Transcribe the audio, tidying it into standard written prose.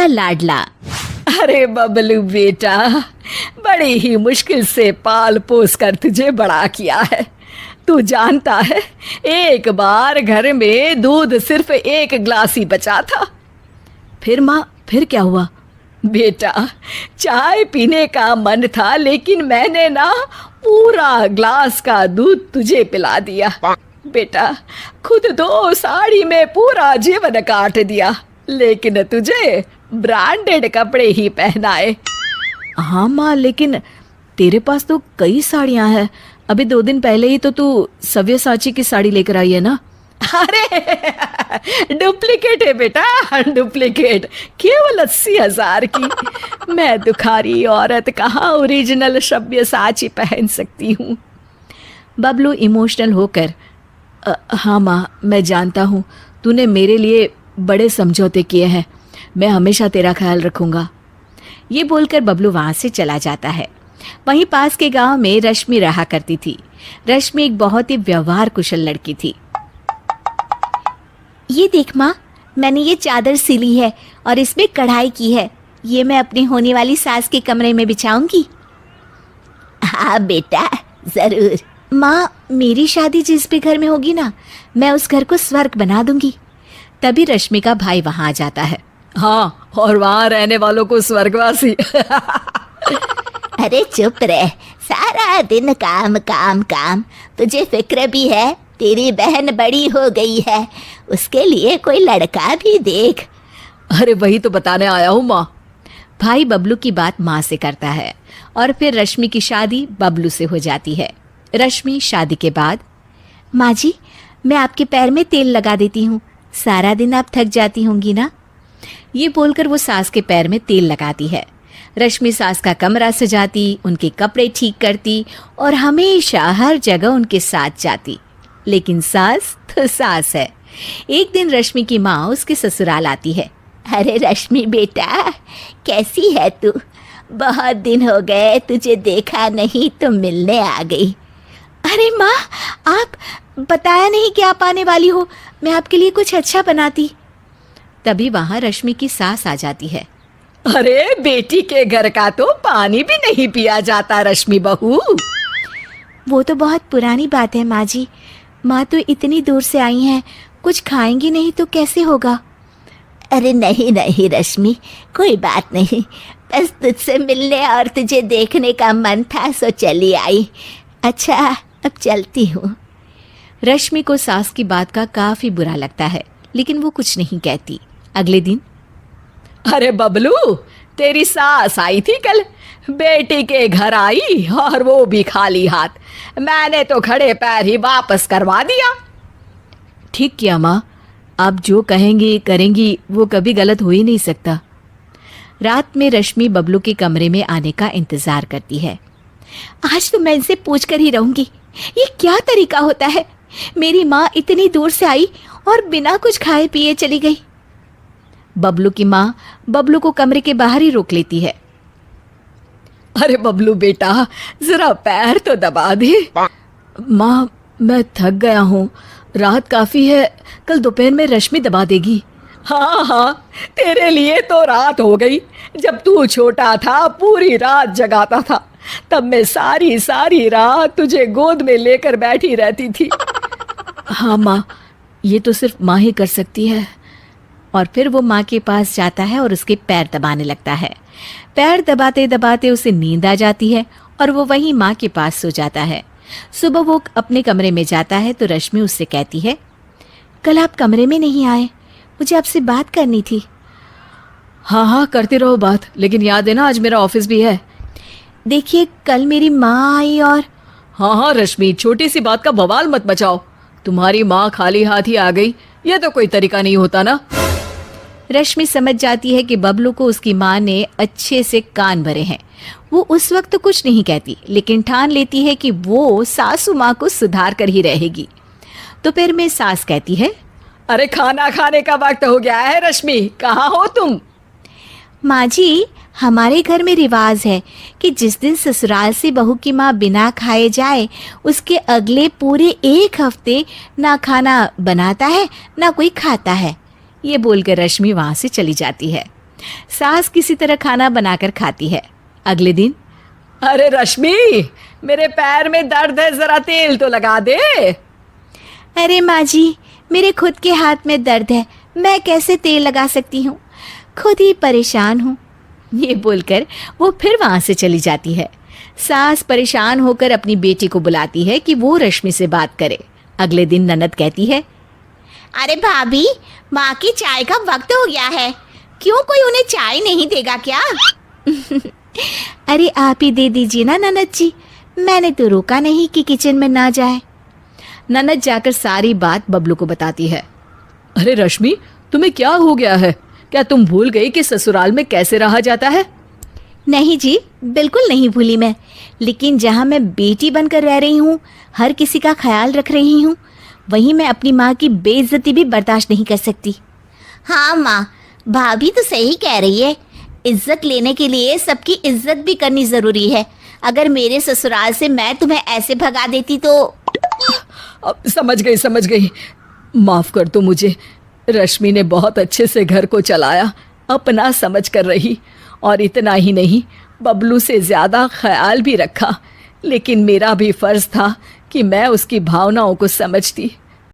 का लाडला। अरे बबलू बेटा, बड़ी ही मुश्किल से पाल पोस कर तुझे बड़ा किया है। तू जानता है, एक बार घर में दूध सिर्फ 1 गिलास ही बचा था। फिर माँ, फिर क्या हुआ? बेटा, चाय पीने का मन था, लेकिन मैंने ना पूरा ग्लास का दूध तुझे पिला दिया। बेटा, खुद 2 साड़ी में पूरा जीवन काट दिया, लेकिन तुझे ब्रांडेड कपड़े ही पहनाए। हाँ माँ, लेकिन तेरे पास तो कई साड़ियाँ हैं। अभी 2 दिन पहले ही तो तू सव्यसाची की साड़ी लेकर आई है ना। अरे डुप्लीकेट है बेटा, डुप्लीकेट, केवल 80,000 की। मैं दुखारी औरत कहाँ ओरिजिनल सव्यसाची पहन सकती हूँ। बबलू इमोशनल होकर, हाँ माँ, मैं जानता हूँ तूने मेरे लिए बड़े समझौते किए हैं। मैं हमेशा तेरा ख्याल रखूंगा। ये बोलकर बबलू वहाँ से चला जाता है। वहीं पास के गांव में रश्मि रहा करती थी। रश्मि एक बहुत ही व्यवहार कुशल लड़की थी। ये देख माँ, मैंने ये चादर सिली है और इसमें कढ़ाई की है। ये मैं अपनी होने वाली सास के कमरे में बिछाऊंगी। हाँ बेटा, जरूर। माँ, मेरी शादी जिस भी घर में होगी ना, मैं उस घर को स्वर्ग बना दूंगी। तभी रश्मि का भाई वहां आ जाता है। हाँ, और वहां रहने वालों को स्वर्गवासी। अरे चुप रह, सारा दिन काम काम काम। तुझे फिक्र भी है, तेरी बहन बड़ी हो गई है, उसके लिए कोई लड़का भी देख। अरे वही तो बताने आया हूँ माँ। भाई बबलू की बात माँ से करता है और फिर रश्मि की शादी बबलू से हो जाती है। रश्मि शादी के बाद, माँ जी, मैं आपके पैर में तेल लगा देती हूँ, सारा दिन आप थक जाती होंगी ना। ये बोलकर वो सास के पैर में तेल लगाती है। रश्मि सास का कमरा सजाती, उनके कपड़े ठीक करती और हमेशा हर जगह उनके साथ जाती। लेकिन सास तो सास है। एक दिन रश्मि की माँ उसके ससुराल आती है। अरे रश्मि बेटा, कैसी है तू? बहुत दिन हो गए तुझे देखा नहीं तो मिलने आ गई। अरे माँ, आप बताया नहीं कि आप आने वाली हो, मैं आपके लिए कुछ अच्छा बनाती। तभी वहां रश्मि की सास आ जाती है। अरे बेटी के घर का तो पानी भी नहीं पिया जाता रश्मि बहू। वो तो बहुत पुरानी बात है माँ जी। माँ तो इतनी दूर से आई हैं, कुछ खाएंगी नहीं तो कैसे होगा। अरे नहीं नहीं रश्मि, कोई बात नहीं, बस तुझसे मिलने और तुझे देखने का मन था, सो चली आई। अच्छा, अब चलती हूँ। रश्मि को सास की बात का काफी बुरा लगता है, लेकिन वो कुछ नहीं कहती। अगले दिन, अरे बबलू, तेरी सास आई थी कल, बेटी के घर आई और वो भी खाली हाथ। मैंने तो खड़े पैर ही वापस करवा दिया। ठीक किया माँ, आप जो कहेंगी करेंगी, वो कभी गलत हो ही नहीं सकता। रात में रश्मि बबलू के कमरे में आने का इंतजार करती है। आज तो मैं इनसे पूछ कर ही रहूंगी, ये क्या तरीका होता है। मेरी माँ इतनी दूर से आई और बिना कुछ खाए पिए चली गई। बबलू की माँ बबलू को कमरे के बाहर ही रोक लेती है। अरे बबलू बेटा, जरा पैर तो दबा दे। माँ, मैं थक गया हूँ, रात काफी है, कल दोपहर में रश्मि दबा देगी। हाँ हाँ, तेरे लिए तो रात हो गई। जब तू छोटा था पूरी रात जगाता था, तब मैं सारी सारी रात तुझे गोद में लेकर बैठी रहती थी। हाँ माँ, ये तो सिर्फ माँ ही कर सकती है। और फिर वो माँ के पास जाता है और उसके पैर दबाने लगता है। पैर दबाते दबाते उसे नींद आ जाती है और वो वहीं माँ के पास सो जाता है। सुबह वो अपने कमरे में जाता है तो रश्मि उससे कहती है, कल आप कमरे में नहीं आए, मुझे आपसे बात करनी थी। हाँ हाँ, करते रहो बात, लेकिन याद है ना आज मेरा ऑफिस भी है। देखिए, कल मेरी माँ आई और... हाँ हाँ रश्मि, छोटी सी बात का बवाल मत मचाओ। तुम्हारी माँ खाली हाथ ही आ गई, ये तो कोई तरीका नहीं होता ना। रश्मि समझ जाती है कि बबलू को उसकी माँ ने अच्छे से कान भरे हैं। वो उस वक्त तो कुछ नहीं कहती, लेकिन ठान लेती है कि वो सासू माँ को सुधार कर ही रहेगी। तो फिर में सास कहती है, अरे खाना खाने का वक्त हो गया है रश्मि, कहाँ हो तुम? माँ जी, हमारे घर में रिवाज है कि जिस दिन ससुराल से बहू की माँ बिना खाए जाए, उसके अगले पूरे 1 हफ्ते ना खाना बनाता है ना कोई खाता है। ये बोलकर रश्मि वहां से चली जाती है। सास किसी तरह खाना बनाकर खाती है। अगले दिन अरे रश्मि, मेरे पैर में दर्द है, जरा तेल तो लगा दे। अरे माँ जी, मेरे खुद के हाथ में दर्द है, मैं कैसे तेल लगा सकती हूँ, खुद ही परेशान हूँ। ये बोलकर वो फिर वहाँ से चली जाती है। सास परेशान होकर अपनी बेटी को बुलाती है कि वो रश्मि से बात करे। अगले दिन ननद कहती है, अरे भाभी, माँ की चाय का वक्त हो गया है, क्यों कोई उन्हें चाय नहीं देगा क्या? अरे आप ही दे दीजिए ना ननद जी, मैंने तो रोका नहीं कि किचन में ना जाए। ननद जाकर सारी बात बबलू को बताती है। अरे रश्मि, तुम्हें क्या हो गया है? क्या तुम भूल गई कि ससुराल में कैसे रहा जाता है? नहीं जी, बिल्कुल नहीं भूली मैं, लेकिन जहाँ मैं बेटी बनकर रह रही हूँ, हर किसी का ख्याल रख रही हूँ, वहीं मैं अपनी माँ की बेइज्जती भी बर्दाश्त नहीं कर सकती। हाँ माँ, भाभी तो सही कह रही है, इज्जत लेने के लिए सबकी इज्जत भी करनी ज़रूरी है। अगर मेरे ससुराल से मैं तुम्हें ऐसे भगा देती तो। अब समझ गई, माफ कर दो मुझे। रश्मि ने बहुत अच्छे से घर को चलाया, अपना समझ कर रही, और इतना ही नहीं, बबलू से ज़्यादा ख्याल भी रखा। लेकिन मेरा भी फ़र्ज़ था कि मैं उसकी भावनाओं को समझती।